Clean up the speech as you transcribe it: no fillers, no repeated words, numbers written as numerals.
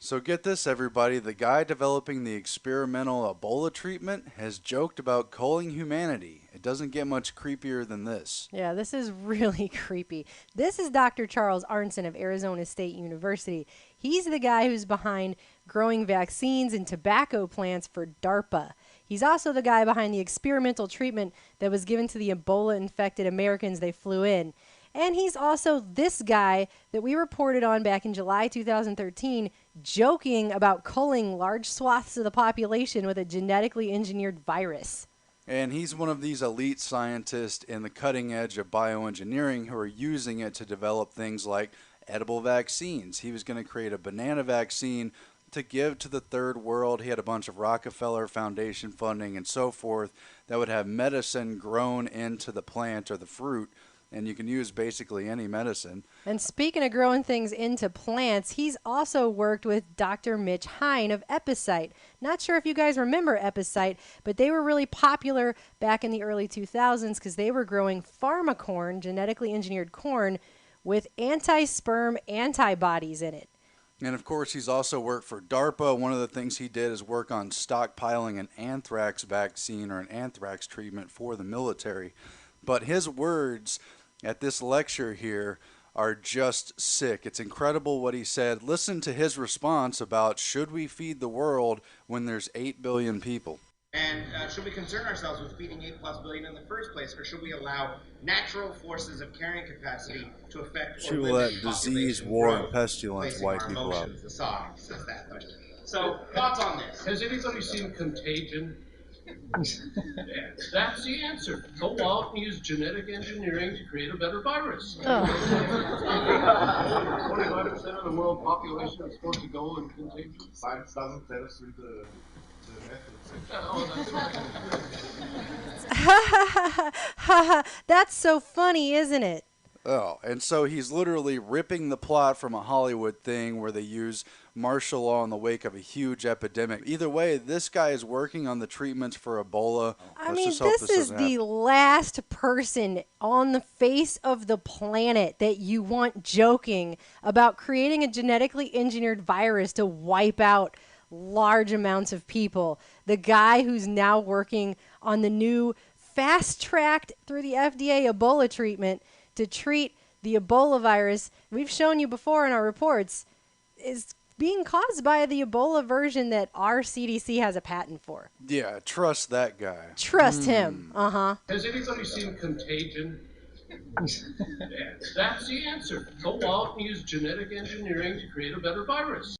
So get this, everybody. The guy developing the experimental Ebola treatment has joked about culling humanity. It doesn't get much creepier than this. Yeah, this is really creepy. This is Dr. Charles Arnson of Arizona State University. He's the guy who's behind growing vaccines and tobacco plants for DARPA. He's also the guy behind the experimental treatment that was given to the Ebola-infected Americans they flew in. And he's also this guy that we reported on back in July 2013, joking about culling large swaths of the population with a genetically engineered virus. And he's one of these elite scientists in the cutting edge of bioengineering who are using it to develop things like edible vaccines. He was going to create a banana vaccine to give to the third world. He had a bunch of Rockefeller Foundation funding and so forth that would have medicine grown into the plant or the fruit. And you can use basically any medicine. And speaking of growing things into plants, he's also worked with Dr. Mitch Hein of Epicite. Not sure if you guys remember Epicite, but they were really popular back in the early 2000s because they were growing pharmacorn, genetically engineered corn, with anti-sperm antibodies in it. And of course, he's also worked for DARPA. One of the things he did is work on stockpiling an anthrax vaccine or an anthrax treatment for the military. But his words at this lecture here are just sick. It's incredible what he said. Listen to his response about should we feed the world when there's 8 billion people? And should we concern ourselves with feeding 8+ billion in the first place, or should we allow natural forces of carrying capacity to affect should we let disease, war, and pestilence wipe people out? Aside, says that question. So, thoughts on this? Has anybody seen Contagion? Yeah, that's the answer. Go out and use genetic engineering to create a better virus. 25% of the world population is supposed to go in contagion. Science doesn't let us read the methods. Oh, that's right. That's so funny, isn't it? Oh, and so he's literally ripping the plot from a Hollywood thing where they use martial law in the wake of a huge epidemic. Either way, this guy is working on the treatments for Ebola. I mean, this is the last person on the face of the planet that you want joking about creating a genetically engineered virus to wipe out large amounts of people. The guy who's now working on the new fast-tracked through the FDA Ebola treatment to treat the Ebola virus, we've shown you before in our reports, is being caused by the Ebola version that our CDC has a patent for. Yeah, trust that guy. Trust him. Uh-huh. Has anybody seen Contagion? Yeah, that's the answer. Go out and use genetic engineering to create a better virus.